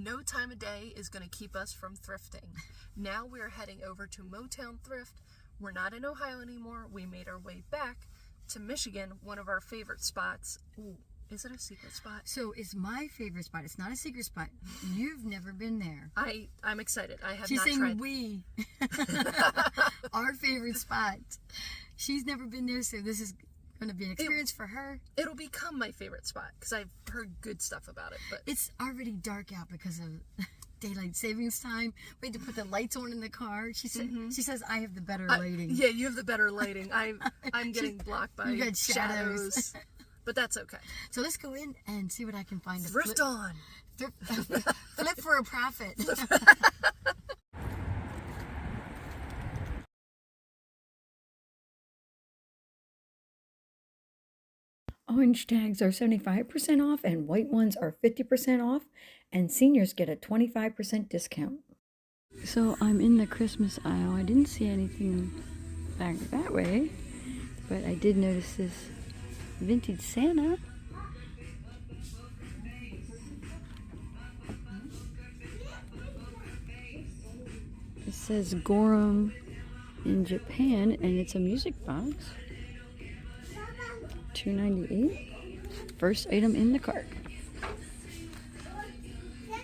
No time of day is going to keep us from thrifting. Now we're heading over to Motown Thrift. We're not in Ohio anymore. We made our way back to Michigan, one of our favorite spots. Ooh, is it a secret spot? So it's my favorite spot. It's not a secret spot. You've never been there. I'm excited. I have She's not saying tried. we. Our favorite spot. She's never been there, so this is going to be an experience for her. It'll become my favorite spot because I've heard good stuff about it. But it's already dark out because of daylight savings time. We had to put the lights on in the car. She said, she says I have the better lighting. Yeah, you have the better lighting. I'm getting blocked by shadows. But that's okay. So let's go in and see what I can find. Thrift on. Flip for a profit. Orange tags are 75% off and white ones are 50% off, and seniors get a 25% discount. So I'm in the Christmas aisle. I didn't see anything back that way, but I did notice this vintage Santa. It says Gorham in Japan, and it's a music box. $2.98. First item in the cart.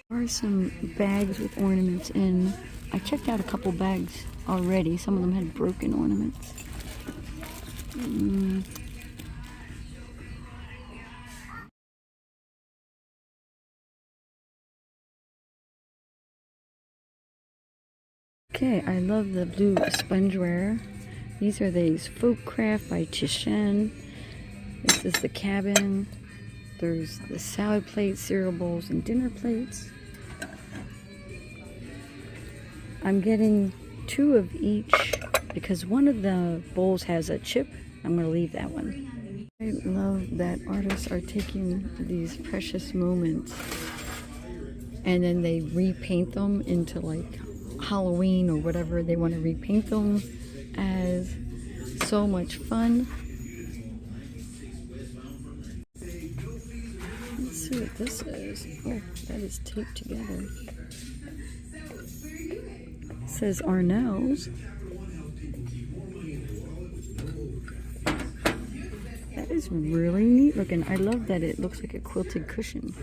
There are some bags with ornaments in. I checked out a couple bags already. Some of them had broken ornaments. Okay, I love the blue spongeware. These are these Folk Craft by Chishen. This is the cabin. There's the salad plates, cereal bowls, and dinner plates. I'm getting 2 of each because one of the bowls has a chip. I'm going to leave that one. I love that artists are taking these precious moments and then they repaint them into like Halloween or whatever they want to repaint them as. So much fun. Let's see what this is. Oh, that is taped together. It says Arnell's. That is really neat looking. I love that it looks like a quilted cushion.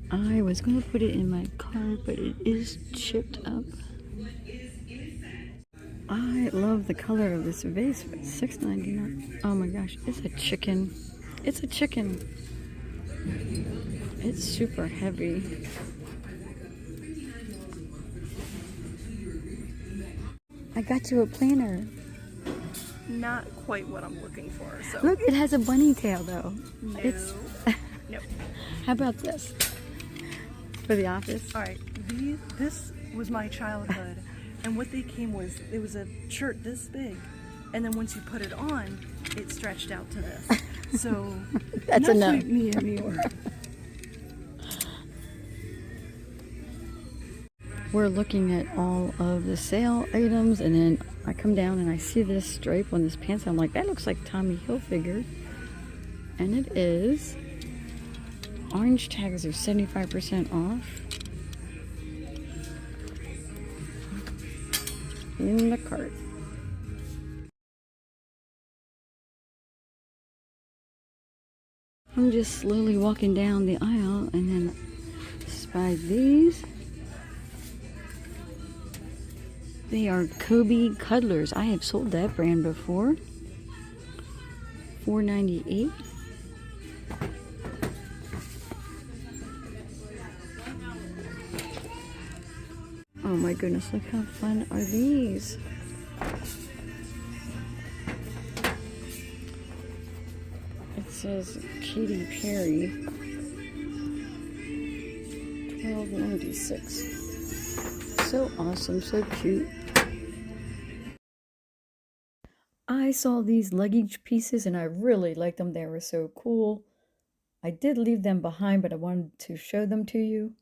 I was going to put it in my cart, but it is chipped up. I love the color of this vase. It's $6.99. Oh my gosh, it's a chicken. It's a chicken. It's super heavy. I got you a planner. Not quite what I'm looking for. So. Look, it has a bunny tail though. No. It's Nope. How about this? For the office? Alright, this was my childhood. And what they came was, it was a shirt this big, and then once you put it on, it stretched out to this. So that's enough. Me anymore. We're looking at all of the sale items, and then I come down and I see this stripe on this pants. I'm like, that looks like Tommy Hilfiger, and it is. Orange tags are 75% off. In the cart. I'm just slowly walking down the aisle and then spied these. They are Kobe Cuddlers. I have sold that brand before. $4.98. Oh my goodness, look how fun are these. It says Katy Perry. $12.96. So awesome, so cute. I saw these luggage pieces and I really liked them. They were so cool. I did leave them behind, but I wanted to show them to you.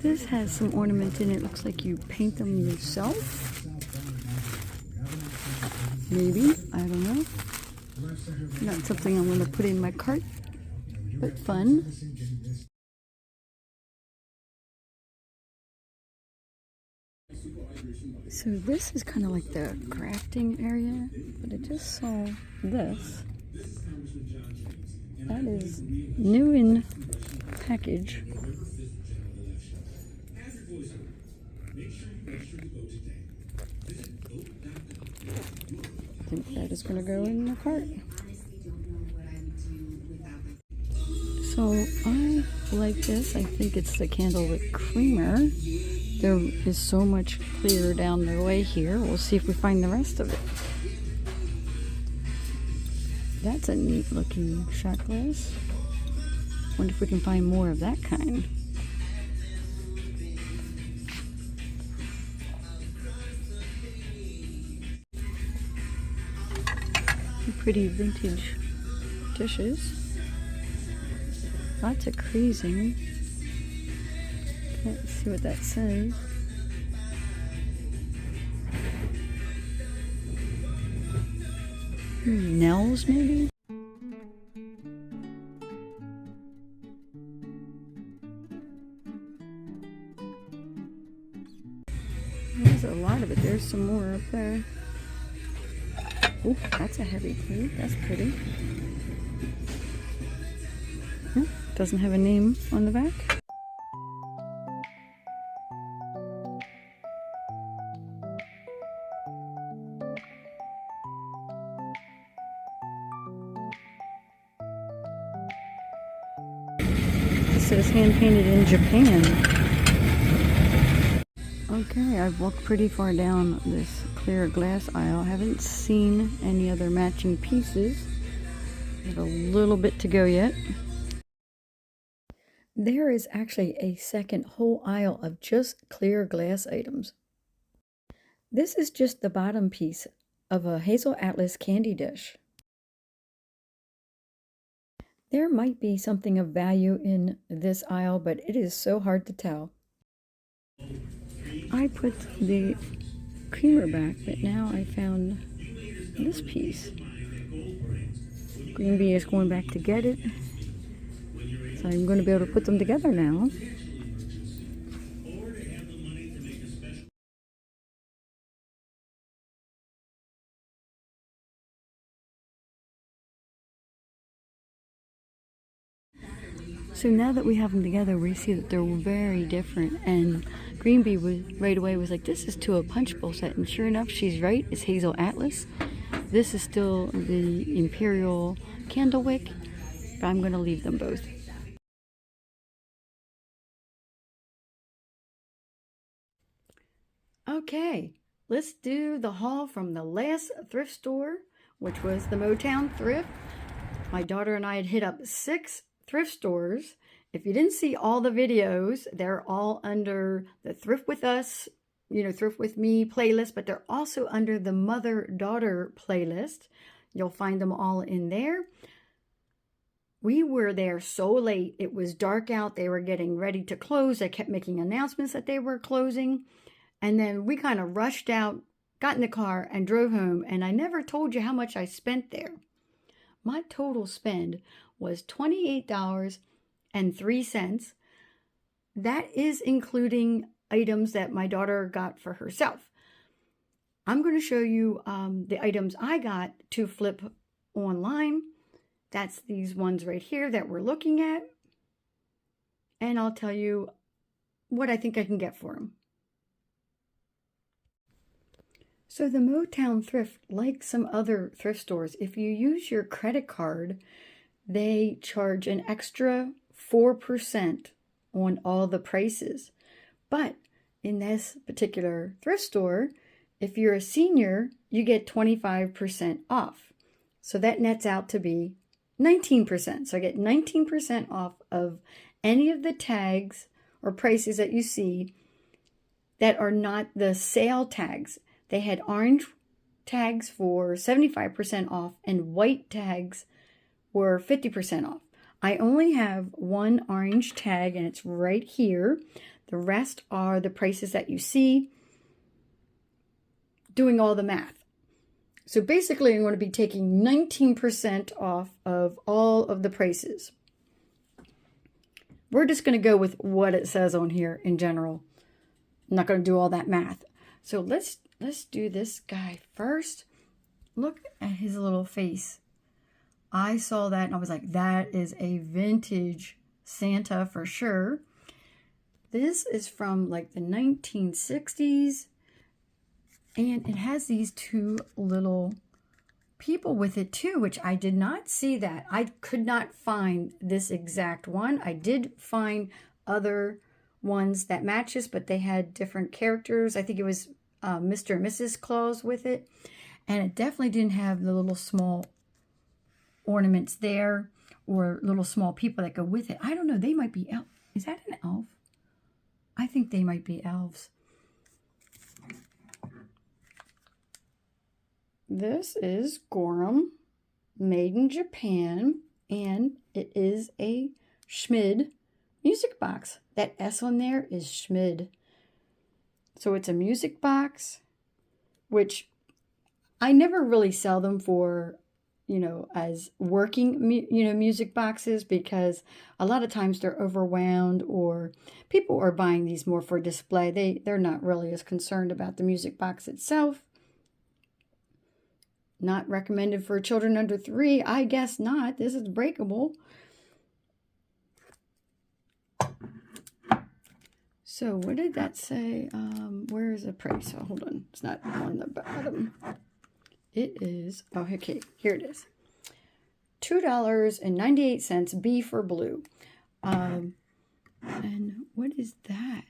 This has some ornament in it. Looks like you paint them yourself. Maybe. I don't know. Not something I'm going to put in my cart, but fun. So this is kind of like the crafting area, but I just saw this. That is new in package. I think that is going to go in the cart. So I like this. I think it's the candlewick creamer. There is so much clear down the way here. We'll see if we find the rest of it. That's a neat looking shot glass. Wonder if we can find more of that kind. Pretty vintage dishes. Lots of creasing. Let's see what that says. Nels, maybe? There's a lot of it. There's some more up there. Oh, that's a heavy plate. That's pretty. Doesn't have a name on the back. It says hand painted in Japan. Okay, I've walked pretty far down this clear glass aisle. I haven't seen any other matching pieces. Got a little bit to go yet. There is actually a second whole aisle of just clear glass items. This is just the bottom piece of a Hazel Atlas candy dish. There might be something of value in this aisle, but it is so hard to tell. I put the creamer back, but now I found this piece. Green Bee is going back to get it. So I'm going to be able to put them together now. So now that we have them together, we see that they're very different. And Green Bee was right away was like, this is to a punch bowl set. And sure enough, she's right. It's Hazel Atlas. This is still the Imperial Candlewick, but I'm going to leave them both. Okay, let's do the haul from the last thrift store, which was the Motown Thrift. My daughter and I had hit up 6 thrift stores. If you didn't see all the videos, they're all under the Thrift With Us, Thrift With Me playlist, but they're also under the Mother-Daughter playlist. You'll find them all in there. We were there so late. It was dark out. They were getting ready to close. They kept making announcements that they were closing. And then we kind of rushed out, got in the car, and drove home. And I never told you how much I spent there. My total spend was $28.03. That is including items that my daughter got for herself. I'm going to show you the items I got to flip online. That's these ones right here that we're looking at. And I'll tell you what I think I can get for them. So the Motown Thrift, like some other thrift stores, if you use your credit card, they charge an extra 4% on all the prices. But in this particular thrift store, if you're a senior, you get 25% off. So that nets out to be 19%. So I get 19% off of any of the tags or prices that you see that are not the sale tags. They had orange tags for 75% off and white tags were 50% off. I only have one orange tag and it's right here. The rest are the prices that you see doing all the math. So basically, I'm going to be taking 19% off of all of the prices. We're just going to go with what it says on here in general. I'm not going to do all that math. So let's do this guy first. Look at his little face. I saw that and I was like, that is a vintage Santa for sure. This is from like the 1960s. And it has these two little people with it too, which I did not see that. I could not find this exact one. I did find other ones that matches, but they had different characters. I think it was Mr. and Mrs. Claus with it. And it definitely didn't have the little small ornaments there or little small people that go with it. I don't know. They might be elf. Is that an elf? I think they might be elves. This is Gorham, made in Japan, and it is a Schmid music box. That S on there is Schmid. So it's a music box, which I never really sell them for, as working, music boxes, because a lot of times they're overwound or people are buying these more for display. They're not really as concerned about the music box itself. Not recommended for children under 3. I guess not. This is breakable. So what did that say? Where is the price? Oh, hold on. It's not on the bottom. It is, oh, okay, here it is. $2.98 B for blue. And what is that?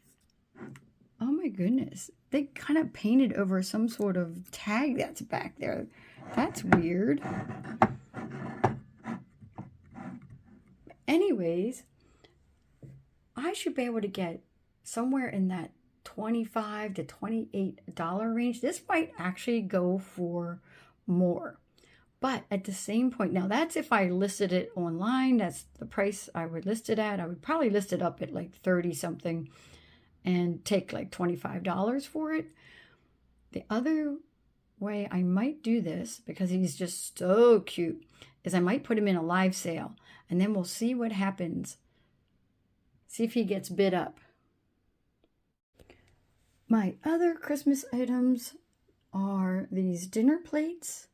Oh my goodness. They kind of painted over some sort of tag that's back there. That's weird. Anyways, I should be able to get somewhere in that $25 to $28 range. This might actually go for more. But at the same point, now that's if I listed it online, that's the price I would list it at. I would probably list it up at like 30 something and take like $25 for it. The other way I might do this, because he's just so cute, is I might put him in a live sale and then we'll see what happens. See if he gets bid up. My other Christmas items are these dinner plates,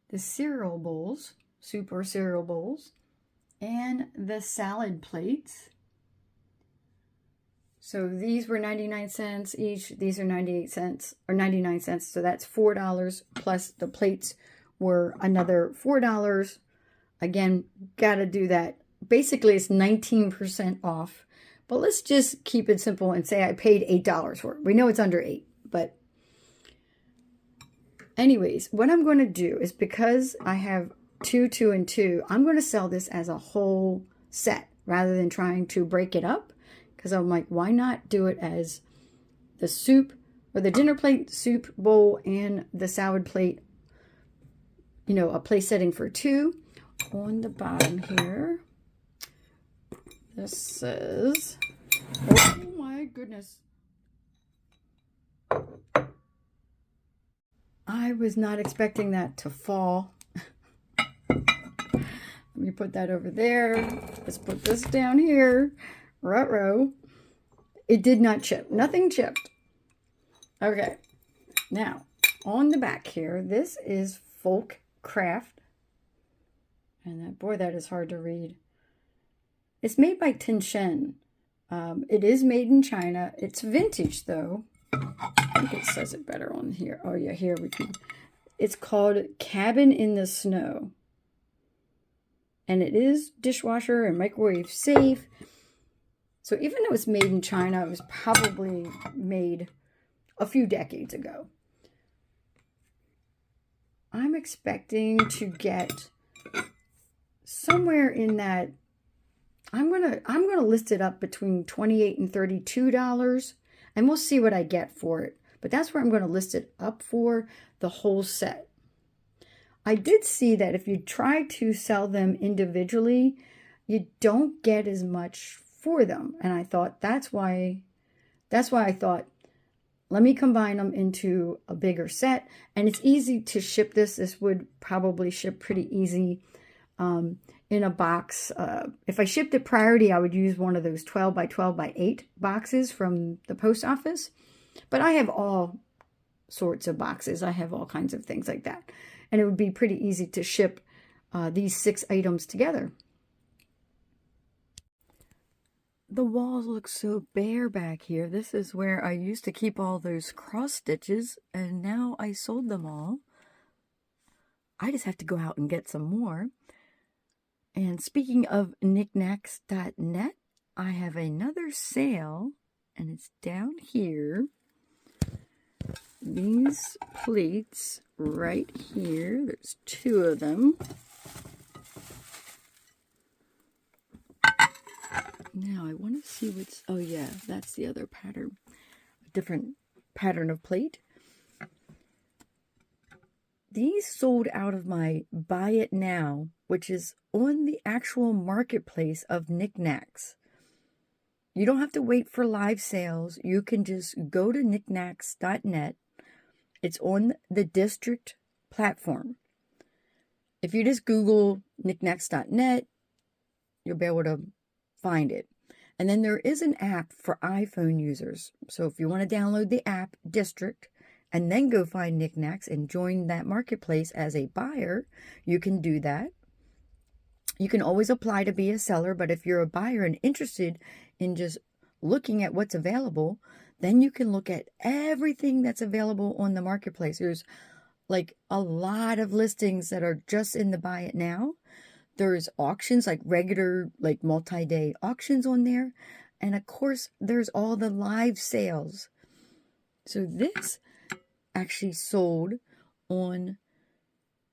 the cereal bowls, soup or cereal bowls, and the salad plates. So these were 99 cents each. These are 98 cents or 99 cents. So that's $4 plus the plates were another $4. Again, got to do that. Basically, it's 19% off. But let's just keep it simple and say I paid $8 for it. We know it's under 8, but anyways, what I'm going to do is, because I have 2, 2, and 2, I'm going to sell this as a whole set rather than trying to break it up. Because I'm like, why not do it as the soup or the dinner plate, soup bowl, and the salad plate, a place setting for 2. On the bottom here, this says, oh my goodness. I was not expecting that to fall. Let me put that over there. Let's put this down here. Ruh-roh. It did not chip. Nothing chipped. Okay. Now, on the back here, this is Folk Craft. And that, boy, that is hard to read. It's made by Tinshen. It is made in China. It's vintage, though. I think it says it better on here. Oh, yeah, here we can. It's called Cabin in the Snow. And it is dishwasher and microwave safe. So even though it's made in China, it was probably made a few decades ago. I'm expecting to get somewhere in that, I'm gonna list it up between $28 and $32, and we'll see what I get for it. But that's where I'm going to list it up for the whole set. I did see that if you try to sell them individually, you don't get as much for them. And I thought that's why I thought, let me combine them into a bigger set. And it's easy to ship this. This would probably ship pretty easy in a box. If I shipped it priority, I would use one of those 12 by 12 by 8 boxes from the post office. But I have all sorts of boxes. I have all kinds of things like that. And it would be pretty easy to ship these 6 items together. The walls look so bare back here. This is where I used to keep all those cross stitches, and now I sold them all. I just have to go out and get some more. And speaking of knickknacks.net, I have another sale, and it's down here. These plates right here. There's 2 of them. Now I want to see what's, oh yeah, that's the other pattern, a different pattern of plate. These sold out of my Buy It Now, which is on the actual marketplace of knickknacks. You don't have to wait for live sales. You can just go to knickknacks.net. It's on the district platform. If you just Google knickknacks.net, you'll be able to find it. And then there is an app for iPhone users. So if you want to download the app, District, and then go find knickknacks and join that marketplace as a buyer, you can do that. You can always apply to be a seller, but if you're a buyer and interested in just looking at what's available, then you can look at everything that's available on the marketplace. There's like a lot of listings that are just in the Buy It Now. There's auctions, like regular, like multi-day auctions on there. And of course, there's all the live sales. So this actually sold on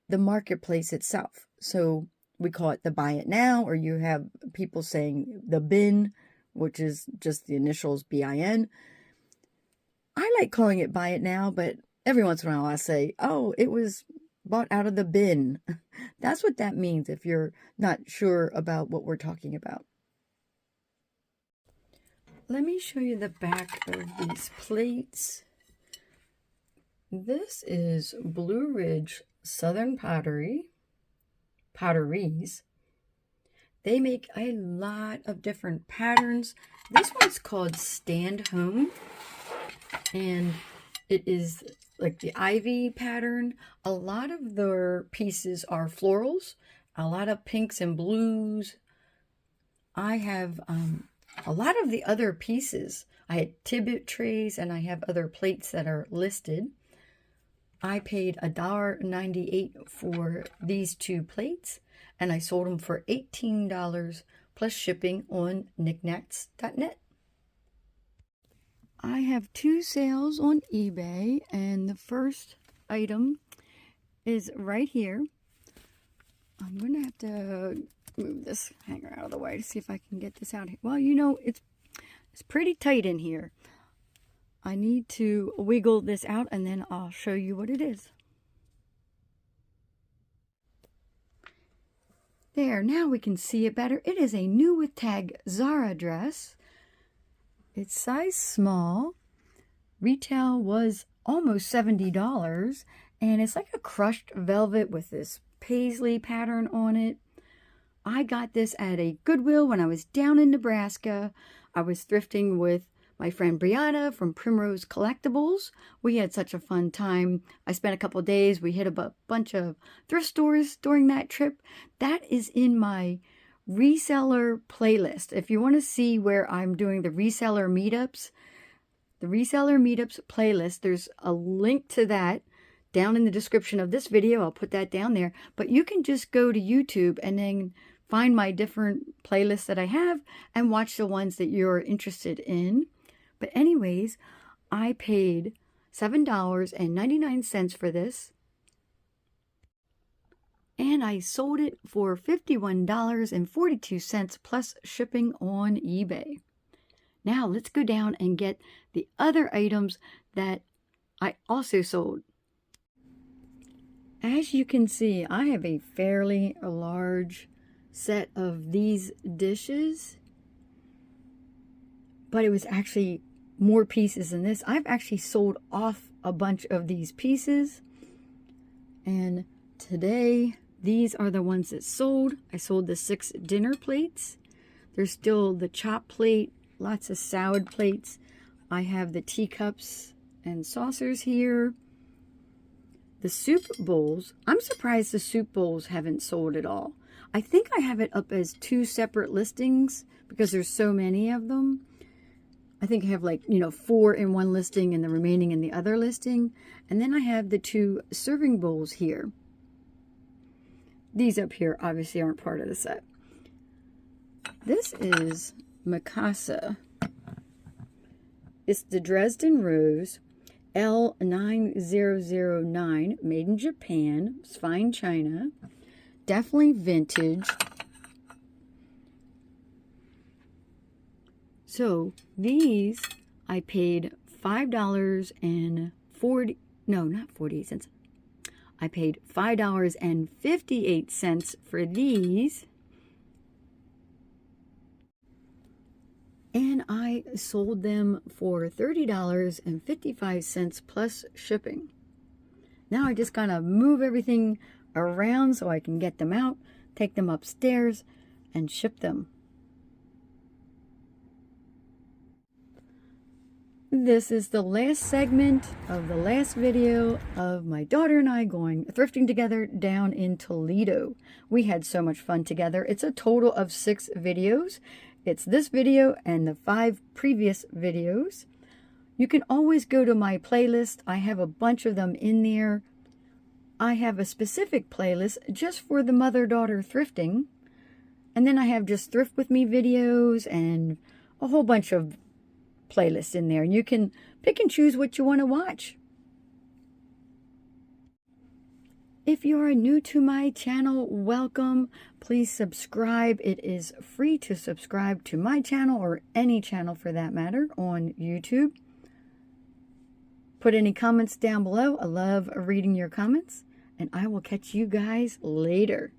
the marketplace itself. So we call it the Buy It Now, or you have people saying the bin, which is just the initials BIN. I like calling it Buy It Now, but every once in a while I say, oh, it was bought out of the bin. That's what that means if you're not sure about what we're talking about. Let me show you the back of these plates. This is Blue Ridge Southern Potteries. They make a lot of different patterns. This one's called Stand Home, and it is like the ivy pattern. A lot of their pieces are florals, a lot of pinks and blues. I have a lot of the other pieces. I had Tibbet trays, and I have other plates that are listed. I paid $1.98 for these 2 plates, and I sold them for $18 plus shipping on knickknacks.net. I have 2 sales on eBay, and the first item is right here. I'm going to have to move this hanger out of the way to see if I can get this out here. Well, you know, it's pretty tight in here. I need to wiggle this out, and then I'll show you what it is. There, now we can see it better. It is a new with tag Zara dress. It's size small. Retail was almost $70, and it's like a crushed velvet with this paisley pattern on it. I got this at a Goodwill when I was down in Nebraska. I was thrifting with my friend Brianna from Primrose Collectibles. We had such a fun time. I spent a couple of days. We hit a bunch of thrift stores during that trip. That is in my reseller playlist. If you want to see where I'm doing the reseller meetups playlist, there's a link to that down in the description of this video. I'll put that down there. But you can just go to YouTube and then find my different playlists that I have and watch the ones that you're interested in. But anyways, I paid $7.99 for this. And I sold it for $51.42 plus shipping on eBay. Now let's go down and get the other items that I also sold. As you can see, I have a fairly large set of these dishes. but it was actually more pieces than this. I've actually sold off a bunch of these pieces, and today these are the ones that sold. I sold the 6 dinner plates. There's still the chop plate, lots of salad plates. I have the teacups and saucers here. The soup bowls, I'm surprised the soup bowls haven't sold at all. I think I have it up as 2 separate listings because there's so many of them. I think I have, like, 4 in one listing and the remaining in the other listing. And then I have the 2 serving bowls here. These up here obviously aren't part of the set. This is Mikasa. It's the Dresden Rose L9009, made in Japan. It's fine china. Definitely vintage. So these I paid $5.40, no, not 48 cents. I paid $5.58 for these. And I sold them for $30.55 plus shipping. Now I just gotta move everything around so I can get them out, take them upstairs, and ship them. This is the last segment of the last video of my daughter and I going thrifting together down in Toledo. We had so much fun together. It's a total of 6 videos. It's this video and the 5 previous videos. You can always go to my playlist. I have a bunch of them in there. I have a specific playlist just for the mother-daughter thrifting. And then I have just thrift with me videos and a whole bunch of playlists in there. And you can pick and choose what you want to watch. If you are new to my channel, welcome. Please subscribe. It is free to subscribe to my channel or any channel for that matter on YouTube. Put any comments down below. I love reading your comments. And I will catch you guys later.